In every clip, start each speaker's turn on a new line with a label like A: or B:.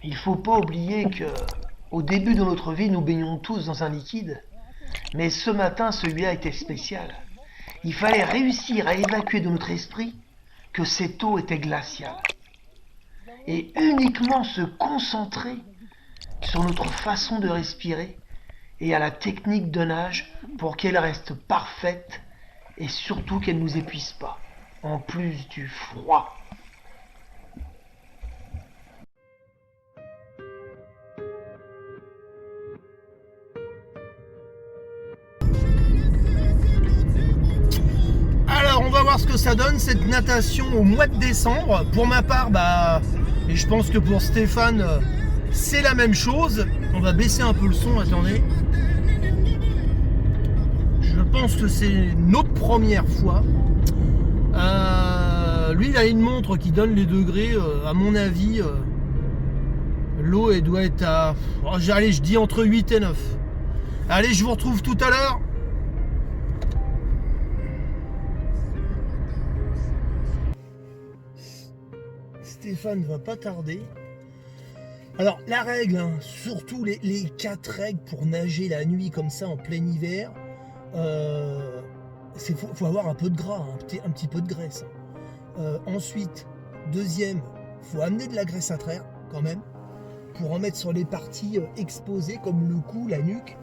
A: Il faut pas oublier que, au début de notre vie, nous baignons tous dans un liquide. Mais ce matin, celui-là était spécial. Il fallait réussir à évacuer de notre esprit que cette eau était glaciale. Et uniquement se concentrer sur notre façon de respirer et à la technique de nage pour qu'elle reste parfaite et surtout qu'elle ne nous épuise pas, en plus du froid.
B: Alors on va voir ce que ça donne cette natation au mois de décembre. Pour ma part, et je pense que pour Stéphane, c'est la même chose. On va baisser un peu le son, attendez. Je pense que c'est notre première fois. Lui, il a une montre qui donne les degrés. À mon avis, l'eau, elle doit être à... allez, je dis entre 8 et 9. Allez, je vous retrouve tout à l'heure. Stéphane va pas tarder. Alors la règle, hein, surtout les 4 règles pour nager la nuit comme ça en plein hiver, faut avoir un peu de gras, un petit peu de graisse. Ensuite, deuxième, faut amener de la graisse à traire quand même pour en mettre sur les parties exposées comme le cou, la nuque.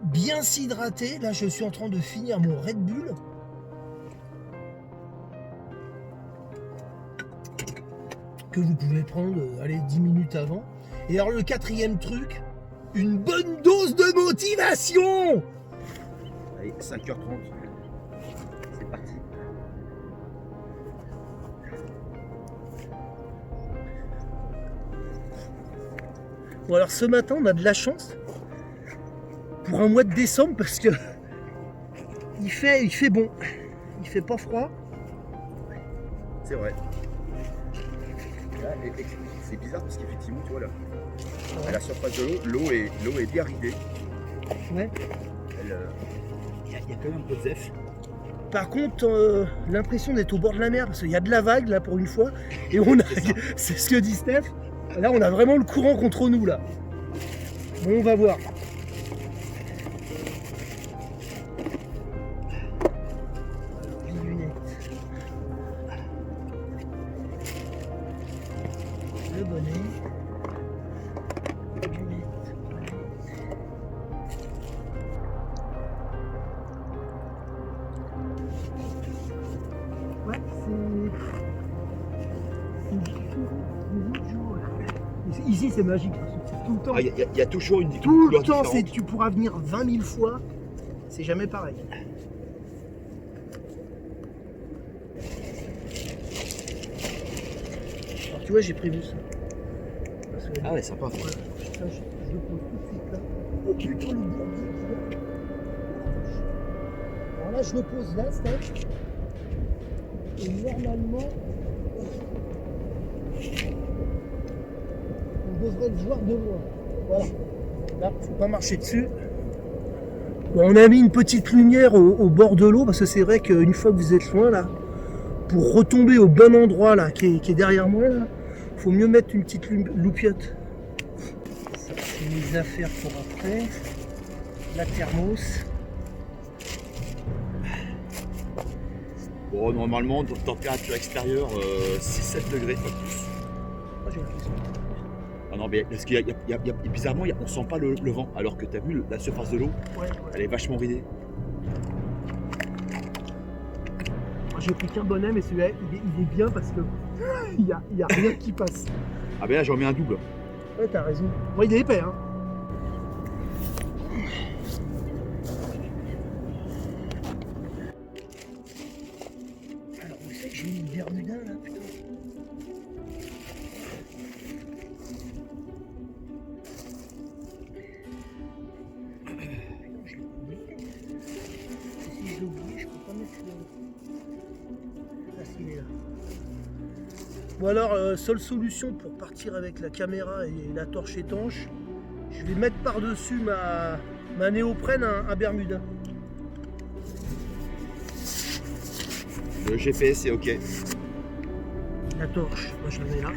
B: Bien s'hydrater. Là, je suis en train de finir mon Red Bull. Que vous pouvez prendre, allez, 10 minutes avant. Et alors le quatrième truc, une bonne dose de motivation.
C: Allez, 5h30. C'est parti.
B: Bon alors ce matin on a de la chance pour un mois de décembre parce que il fait bon. Il fait pas froid.
C: C'est vrai. Là, c'est bizarre parce qu'effectivement, tu vois là, à la surface de l'eau est bien ridée.
B: Ouais.
C: Il y a quand même un peu de zef.
B: Par contre, l'impression d'être au bord de la mer parce qu'il y a de la vague là pour une fois et on a, c'est ce que dit Steph. Là, on a vraiment le courant contre nous là. Bon, on va voir. Alors, les lunettes. Le bonnet. Les lunettes. Ouais, c'est différent des autres jours. Ici, c'est magique. C'est tout le temps.
C: Il y a toujours une
B: Tout le
C: couleur
B: temps,
C: différente.
B: tu pourras venir 20 000 fois. C'est jamais pareil. Alors, tu vois, j'ai prévu ça. Parce que,
C: Ah ouais, sympa.
B: voilà, ça, je le pose tout de suite là. Oh putain, le bourbier qui vient. Alors là, je le pose là, Steph. Et normalement, on devrait le voir de loin. Voilà. Là, faut pas marcher dessus. Bon, on a mis une petite lumière au bord de l'eau parce que c'est vrai qu'une fois que vous êtes loin là, pour retomber au bon endroit là, qui est derrière moi là, faut mieux mettre une petite loupiote. Ça, c'est mes affaires pour après. La thermos.
C: Bon, normalement, température extérieure, 6-7 degrés, pas plus.
B: Ah, j'ai l'impression.
C: Ah non, mais parce qu'il y a bizarrement, on sent pas le vent, alors que tu as vu la surface de l'eau,
B: Ouais.
C: elle est vachement ridée.
B: Moi, j'ai pris qu'un bonnet, mais celui-là, il est bien parce que il y a rien qui passe.
C: Ah ben là, j'en mets un double.
B: Ouais, t'as raison. Bon, il est épais, hein. Alors, vous savez que j'ai mis une Bermuda là, putain. Je l'ai oublié. Si je l'ai oublié, je peux pas mettre le. Ah, s'il est là. Bon alors, seule solution pour partir avec la caméra et la torche étanche, je vais mettre par-dessus ma néoprène un Bermuda.
C: Le GPS est ok.
B: La torche, moi je la mets là.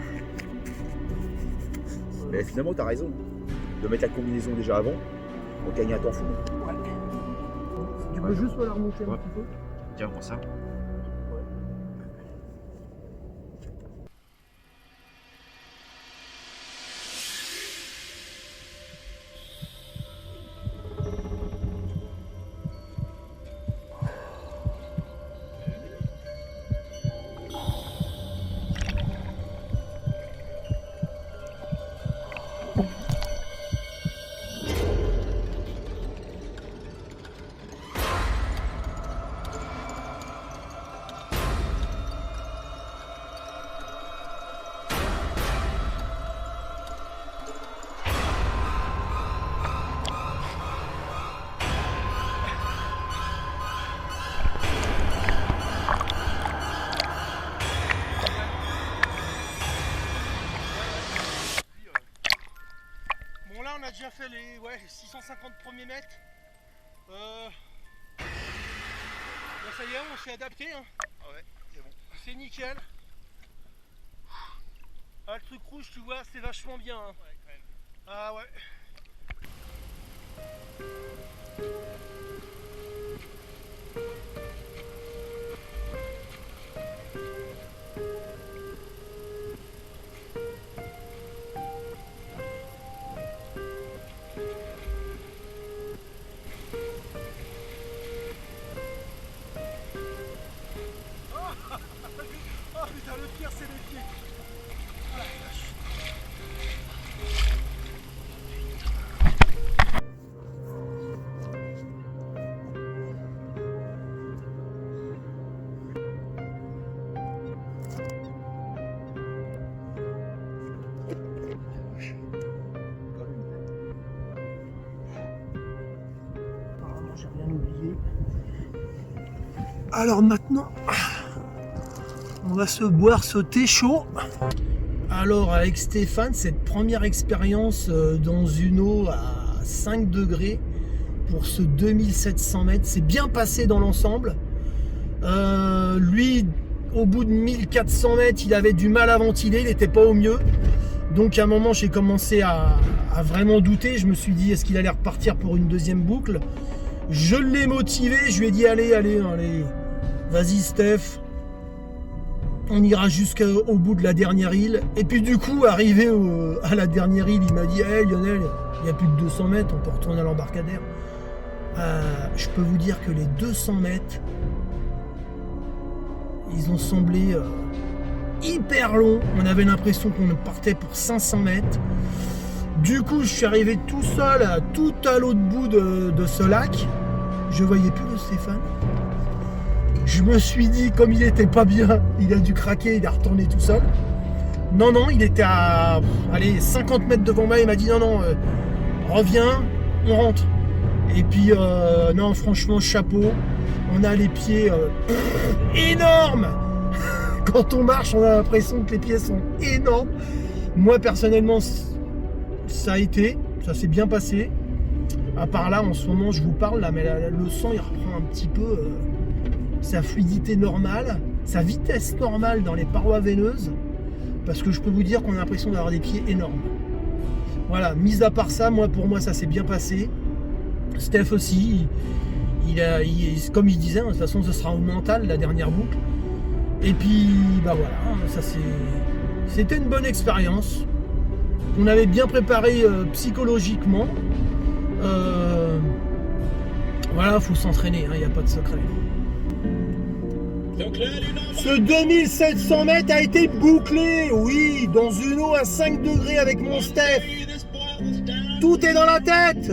C: Mais finalement, t'as raison. De mettre la combinaison déjà avant, on gagne un temps fou.
B: Ouais. Tu peux juste la remonter un petit peu.
C: Tiens, prends ça.
B: On a déjà fait les 650 premiers mètres. Là, ça y est, on s'est adapté. Hein.
D: Ah ouais, c'est bon.
B: C'est nickel. Ah, le truc rouge, tu vois, c'est vachement bien. Hein.
D: Ouais, quand même.
B: Ah ouais. Oh putain, le pire c'est les pieds. Ah, la vache. Apparemment, j'ai rien oublié. Alors maintenant, on va se boire ce thé chaud. Alors avec Stéphane, cette première expérience dans une eau à 5 degrés pour ce 2700 mètres, c'est bien passé dans l'ensemble. Lui, au bout de 1400 mètres, il avait du mal à ventiler, il n'était pas au mieux. Donc à un moment, j'ai commencé à vraiment douter. Je me suis dit, est-ce qu'il allait repartir pour une deuxième boucle? Je l'ai motivé, je lui ai dit, allez, vas-y Steph. On ira jusqu'au bout de la dernière île. Et puis du coup, arrivé à la dernière île, il m'a dit, hey Lionel, il y a plus de 200 mètres, on peut retourner à l'embarcadère. Je peux vous dire que les 200 mètres, ils ont semblé hyper longs. On avait l'impression qu'on partait pour 500 mètres. Du coup, je suis arrivé tout seul, tout à l'autre bout de ce lac. Je voyais plus le Stéphane. Je me suis dit, comme il était pas bien, il a dû craquer, il est retourné tout seul. Non, il était à 50 mètres devant moi, il m'a dit non, reviens, on rentre. Et puis, non, franchement, chapeau, on a les pieds énormes. Quand on marche, on a l'impression que les pieds sont énormes. Moi, personnellement, ça s'est bien passé. À part là, en ce moment, je vous parle, là, mais le sang, il reprend un petit peu sa fluidité normale, sa vitesse normale dans les parois veineuses, parce que je peux vous dire qu'on a l'impression d'avoir des pieds énormes. Voilà, mis à part ça, pour moi, ça s'est bien passé. Steph aussi, comme il disait, de toute façon, ce sera au mental, la dernière boucle. Et puis, bah voilà, ça c'était une bonne expérience. On avait bien préparé psychologiquement. Voilà, faut s'entraîner, il n'y a pas de secret. Ce 2700 mètres a été bouclé, oui, dans une eau à 5 degrés avec mon Steph. Tout est dans la tête.